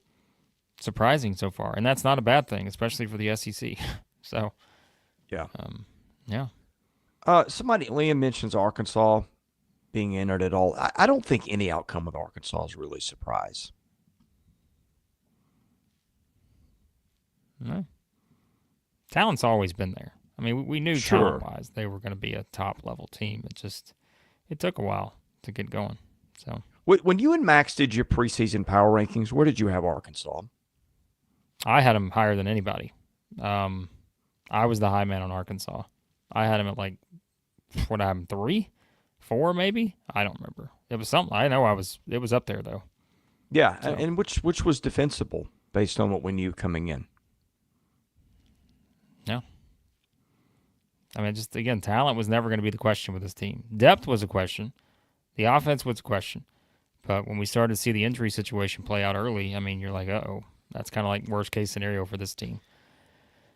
surprising so far, and that's not a bad thing, especially for the SEC. So, yeah. Liam mentions Arkansas being entered at all. I don't think any outcome with Arkansas is really a surprise. No. Talent's always been there. I mean, we knew talent-wise they were going to be a top-level team. It took a while to get going. So when you and Max did your preseason power rankings, where did you have Arkansas? I had them higher than anybody. I was the high man on Arkansas. I had him at 3, 4 maybe? I don't remember. It was something. I know it was up there though. Yeah, so. And which was defensible based on what we knew coming in. Yeah. I mean, just again, talent was never going to be the question with this team. Depth was a question. The offense was a question. But when we started to see the injury situation play out early, I mean, you're like, uh-oh, that's kind of like worst case scenario for this team.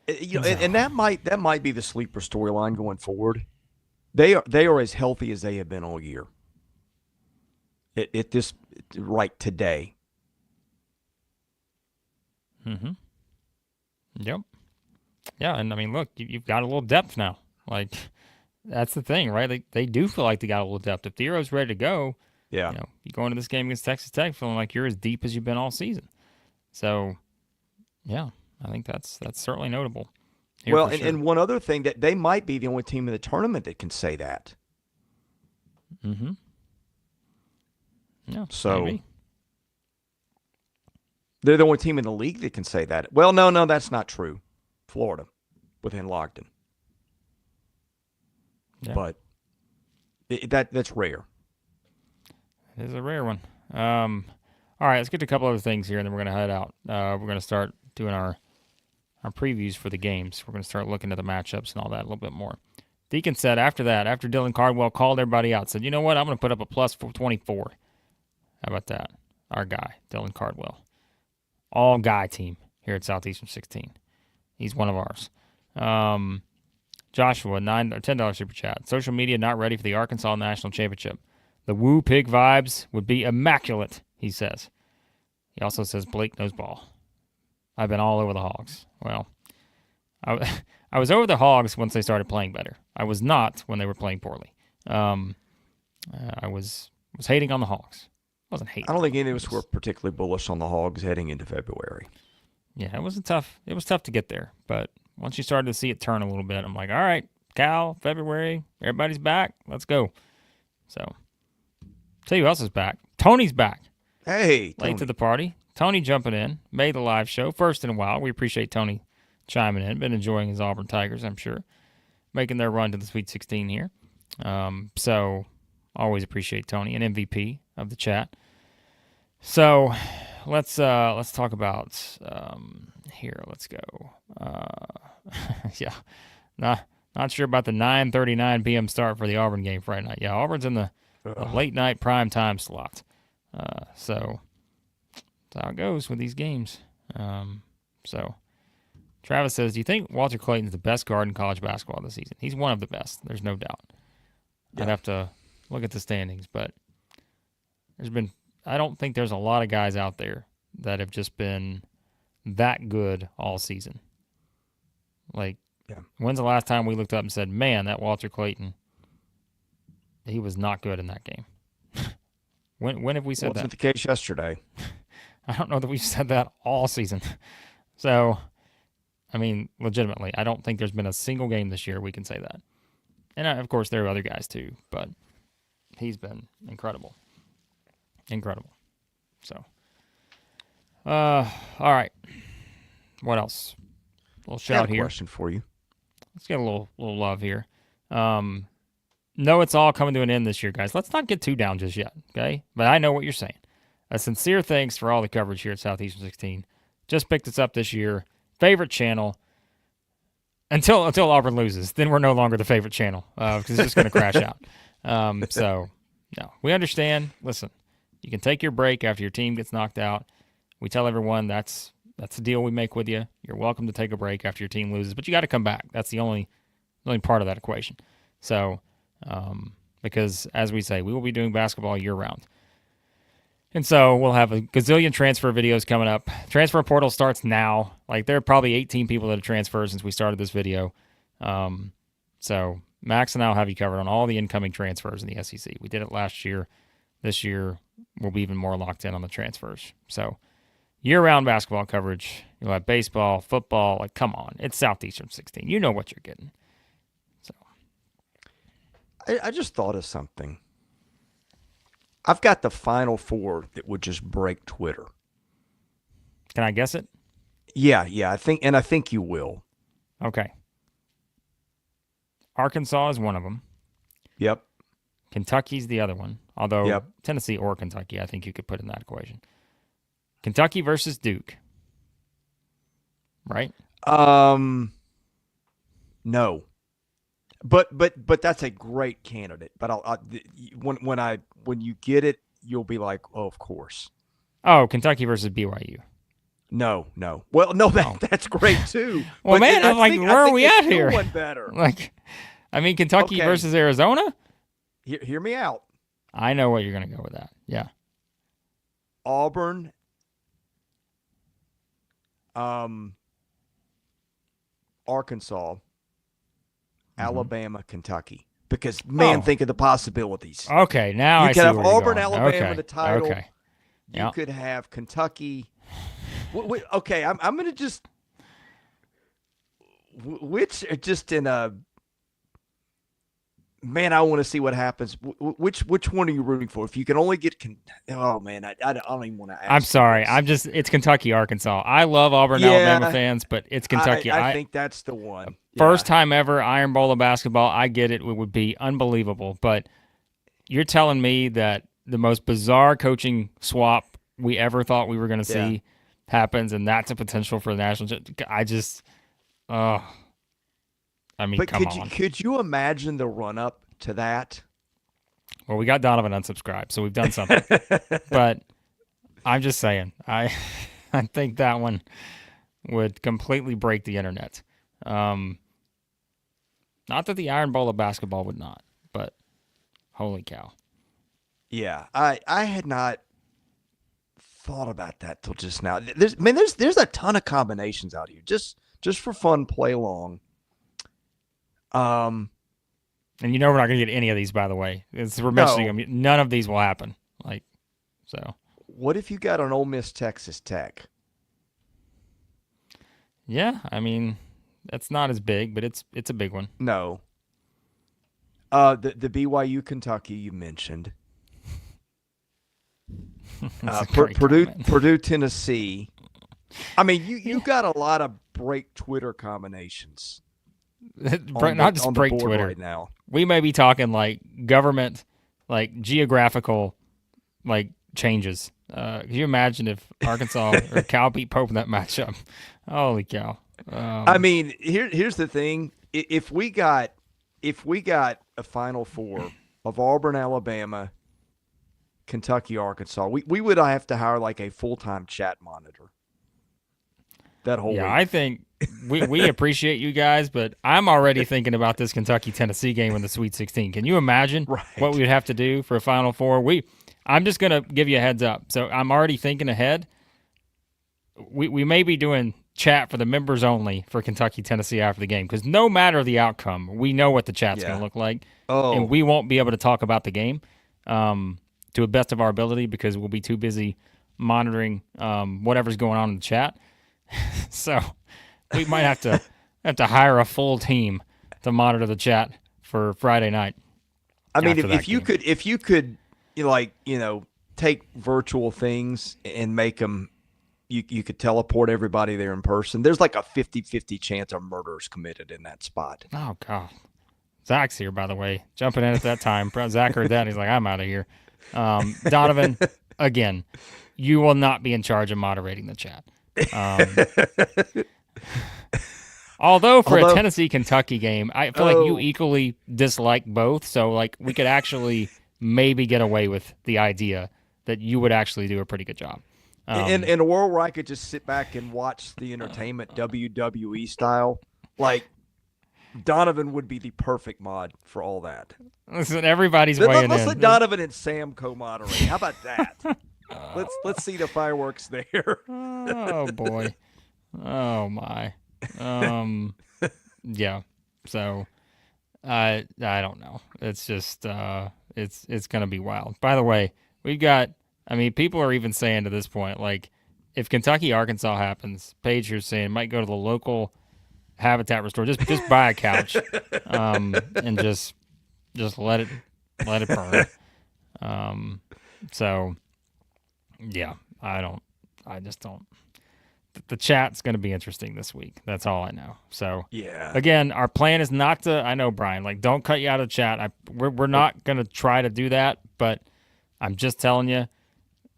And that might be the sleeper storyline going forward. They are as healthy as they have been all year. At this right today. Mm-hmm. Yep. Yeah, and I mean, look, you've got a little depth now. Like, that's the thing, right? They do feel like they got a little depth. If Thero's ready to go, you go into this game against Texas Tech feeling like you're as deep as you've been all season. So, yeah, I think that's certainly notable. Well, and one other thing, that they might be the only team in the tournament that can say that. Mm-hmm. Yeah, so maybe. They're the only team in the league that can say that. Well, no, that's not true. Florida, within Lockton. Yeah. But that's rare. It is a rare one. All right, let's get to a couple other things here, and then we're going to head out. We're going to start doing our previews for the games. We're going to start looking at the matchups and all that a little bit more. Deacon said after Dylan Cardwell called everybody out, said, you know what, I'm going to put up a plus 24. How about that? Our guy, Dylan Cardwell. All guy team here at Southeastern 16. He's one of ours. Joshua, $10 super chat. Social media not ready for the Arkansas National Championship. The Woo Pig vibes would be immaculate, he says. He also says Blake knows ball. I've been all over the Hogs. Well, I was over the Hogs once they started playing better. I was not when they were playing poorly. I was hating on the Hogs. I wasn't hating. I don't think any of us were particularly bullish on the Hogs heading into February. Yeah, it was tough to get there. But once you started to see it turn a little bit, I'm like, all right, Cal, February, everybody's back. Let's go. So, tell you who else is back. Tony's back. Hey, Late to the party. Tony jumping in, made the live show. First in a while. We appreciate Tony chiming in. Been enjoying his Auburn Tigers, I'm sure. Making their run to the Sweet 16 here. So, always appreciate Tony, an MVP of the chat. So, let's talk about here. Let's go. Yeah, Not sure about the 9:39 p.m. start for the Auburn game Friday night. Yeah, Auburn's in the late night prime time slot. So that's how it goes with these games. So Travis says, do you think Walter Clayton's the best guard in college basketball this season? He's one of the best. There's no doubt. Yeah. I'd have to look at the standings, but I don't think there's a lot of guys out there that have just been that good all season. Like, when's the last time we looked up and said, man, that Walter Clayton, he was not good in that game? When have we said that? Wasn't the case yesterday. I don't know that we've said that all season. So, I mean, legitimately, I don't think there's been a single game this year we can say that. And, of course, there are other guys too, but he's been incredible. Incredible. So, all right. What else? A little shout here. Question for you. Let's get a little love here. No, it's all coming to an end this year, guys. Let's not get too down just yet, okay? But I know what you're saying. A sincere thanks for all the coverage here at Southeastern 16. Just picked us up this year. Favorite channel. Until Auburn loses, then we're no longer the favorite channel because it's just going to crash out. So, no, we understand. Listen, you can take your break after your team gets knocked out. We tell everyone that's the deal we make with you. You're welcome to take a break after your team loses, but you got to come back. That's the only part of that equation. So, because as we say, we will be doing basketball year round. And so we'll have a gazillion transfer videos coming up. Transfer portal starts now. Like, there are probably 18 people that have transferred since we started this video. So Max and I will have you covered on all the incoming transfers in the SEC. We did it last year. This year, we'll be even more locked in on the transfers. So year-round basketball coverage. You'll have baseball, football. Like, come on. It's Southeastern 16. You know what you're getting. So I just thought of something. I've got the Final Four that would just break Twitter. Can I guess it? Yeah. I think you will. Okay. Arkansas is one of them. Yep. Kentucky's the other one. Although Tennessee or Kentucky, I think you could put in that equation. Kentucky versus Duke. Right? No. But that's a great candidate. But when you get it, you'll be like, oh, of course. Oh, Kentucky versus BYU. No. Well, no, that's great too. Well, but man, I'm like, where are we at here? One better. Like, I mean, Kentucky versus Arizona. Hear me out. I know what you're going to go with that. Yeah. Auburn. Arkansas. Alabama, Kentucky. Because, man, think of the possibilities. Okay, now I see where you're going. You could have Auburn, Alabama, the title. Okay. You could have Kentucky. Okay, I'm going to just – which – just in a – man, I want to see what happens. Which one are you rooting for? If you can only get oh, man, I don't even want to ask. I'm sorry. It's Kentucky, Arkansas. I love Auburn, Alabama fans, but it's Kentucky. I think that's the one. First time ever, Iron Bowl of basketball. I get it. It would be unbelievable. But you're telling me that the most bizarre coaching swap we ever thought we were going to see happens, and that's a potential for the national. I just, I mean, but come on. Could you imagine the run-up to that? Well, we got Donovan unsubscribed, so we've done something. But I'm just saying, I think that one would completely break the internet. Not that the Iron Bowl of basketball would not, but holy cow. Yeah, I had not thought about that till just now. There's a ton of combinations out here, just for fun, play along. And you know we're not going to get any of these, by the way. We're mentioning them. None of these will happen. Like, so. What if you got an Ole Miss Texas Tech? Yeah, I mean, that's not as big, but it's a big one. No. The BYU Kentucky you mentioned. Purdue Tennessee. I mean, you got a lot of break Twitter combinations. Not just break Twitter right now. We may be talking like government, like geographical, like changes. Can you imagine if Arkansas or Cal beat Pope in that matchup? Holy cow! I mean, here's the thing: if we got a Final Four of Auburn, Alabama, Kentucky, Arkansas, we would have to hire like a full-time chat monitor that whole week. I think we appreciate you guys, but I'm already thinking about this Kentucky-Tennessee game in the Sweet 16. Can you imagine what we would have to do for a Final Four? I'm just going to give you a heads up. So I'm already thinking ahead. We may be doing chat for the members only for Kentucky-Tennessee after the game, because no matter the outcome, we know what the chat's going to look like, and we won't be able to talk about the game to the best of our ability because we'll be too busy monitoring whatever's going on in the chat. So we might have to hire a full team to monitor the chat for Friday night. I mean, if you could take virtual things and make them, you could teleport everybody there in person. There's like a 50-50 chance a murder's committed in that spot. Oh God, Zach's here, by the way, jumping in at that time. Zach heard that, he's like, I'm out of here. Donovan, again, you will not be in charge of moderating the chat. Although a Tennessee-Kentucky game, I feel like you equally dislike both, so like we could actually maybe get away with the idea that you would actually do a pretty good job. In a world where I could just sit back and watch the entertainment WWE style, like Donovan would be the perfect mod for all that. Listen, everybody's weighing in. Let's let Donovan and Sam co-moderate. How about that? Let's see the fireworks there. Oh boy. Oh my. Yeah. So I don't know. It's just it's gonna be wild. By the way, people are even saying to this point, like, if Kentucky Arkansas happens, Paige here's saying might go to the local Habitat Restore. Just buy a couch. And just let it burn. So yeah, I just don't. The chat's going to be interesting this week. That's all I know. So yeah, again, our plan is not to. I know, Brian. Like, don't cut you out of the chat. We're not going to try to do that. But I'm just telling you,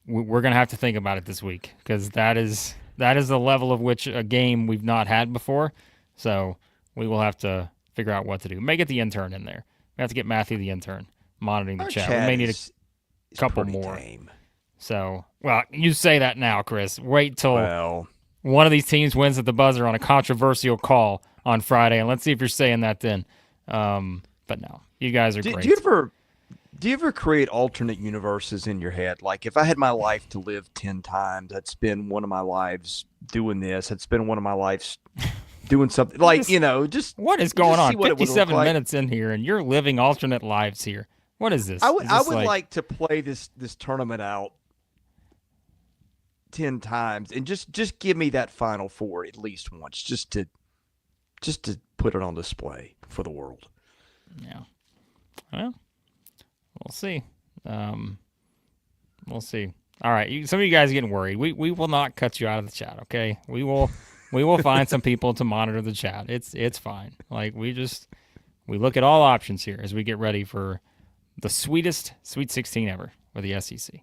we're going to have to think about it this week, because that is the level of which a game we've not had before. So we will have to figure out what to do. May get the intern in there. We have to get Matthew the intern monitoring the chat. We may need a couple more. Tame. So, well, you say that now, Chris. Wait till one of these teams wins at the buzzer on a controversial call on Friday, and let's see if you're saying that then. But no, you guys are great. Do you ever create alternate universes in your head? Like, if I had my life to live 10 times, I'd spend one of my lives doing this. I'd spend one of my lives doing something. Like, just what is going on? 57 minutes in here, and you're living alternate lives here. What is this? I would like to play this tournament out 10 times and just give me that Final Four at least once, just to put it on display for the world. Yeah. Well, we'll see. We'll see. All right, some of you guys are getting worried. We will not cut you out of the chat, okay? We will find some people to monitor the chat. It's fine. Like, we look at all options here as we get ready for the sweetest Sweet 16 ever with the SEC.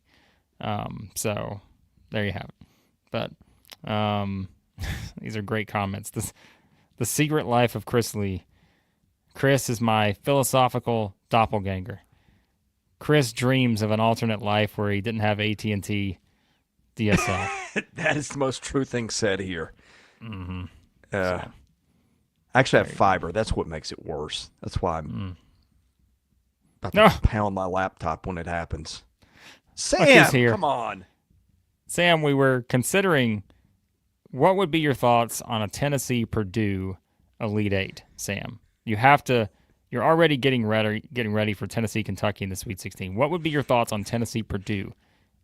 So there you have it. But these are great comments. The secret life of Chris Lee. Chris is my philosophical doppelganger. Chris dreams of an alternate life where he didn't have AT&T DSL. That is the most true thing said here. Mm-hmm. Actually, I have fiber. That's what makes it worse. That's why I'm about to pound my laptop when it happens. Sam, come on. Sam, we were considering what would be your thoughts on a Tennessee-Purdue Elite Eight, Sam. You're already getting ready for Tennessee, Kentucky in the Sweet 16. What would be your thoughts on Tennessee, Purdue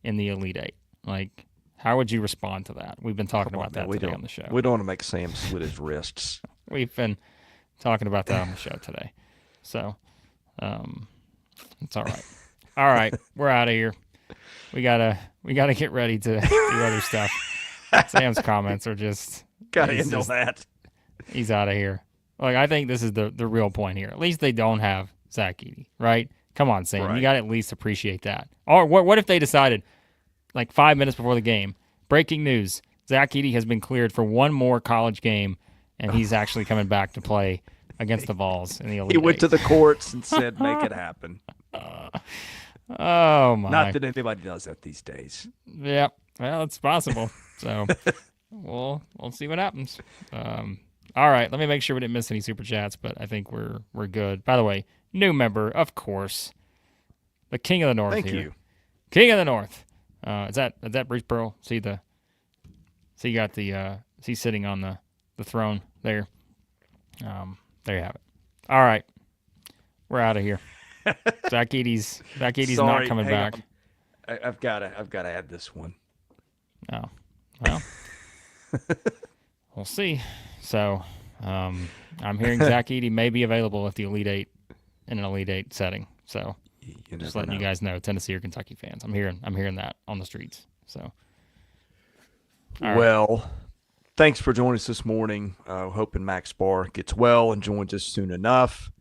in the Elite Eight? Like, how would you respond to that? We've been talking about that today on the show. We don't want to make Sam slit his wrists. We've been talking about that on the show today. So, it's all right. All right, we're out of here. We gotta get ready to do other stuff. Sam's comments are just gotta handle that. He's out of here. Like, I think this is the real point here. At least they don't have Zach Edey, right? Come on, Sam. Right. You got to at least appreciate that. Or what if they decided, like 5 minutes before the game, breaking news, Zach Edey has been cleared for one more college game, and he's actually coming back to play against the Vols in the Elite He went to Eight. the courts and said, "Make it happen." Oh my! Not that anybody does that these days. Yep. Well, it's possible. So we'll see what happens. All right. Let me make sure we didn't miss any super chats, but I think we're good. By the way, new member, of course, the King of the North. Thank here. you, King of the North. Is that Bruce Pearl? See you got the he's sitting on the throne there. There you have it. All right, we're out of here. Zach Eady's not coming back. I've got to add this one. Oh, well, we'll see. So, I'm hearing Zach Eady may be available at the Elite Eight in an Elite Eight setting. So, just letting you guys know, Tennessee or Kentucky fans. I'm hearing that on the streets. So, well, thanks for joining us this morning. Hoping Max Barr gets well and joins us soon enough.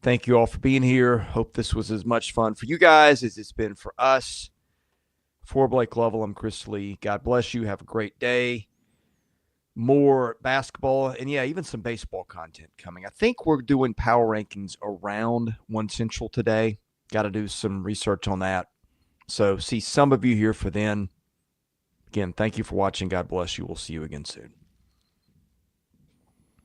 Thank you all for being here. Hope this was as much fun for you guys as it's been for us. For Blake Lovell, I'm Chris Lee. God bless you. Have a great day. More basketball and, yeah, even some baseball content coming. I think we're doing power rankings around 1 Central today. Got to do some research on that. So see some of you here for then. Again, thank you for watching. God bless you. We'll see you again soon.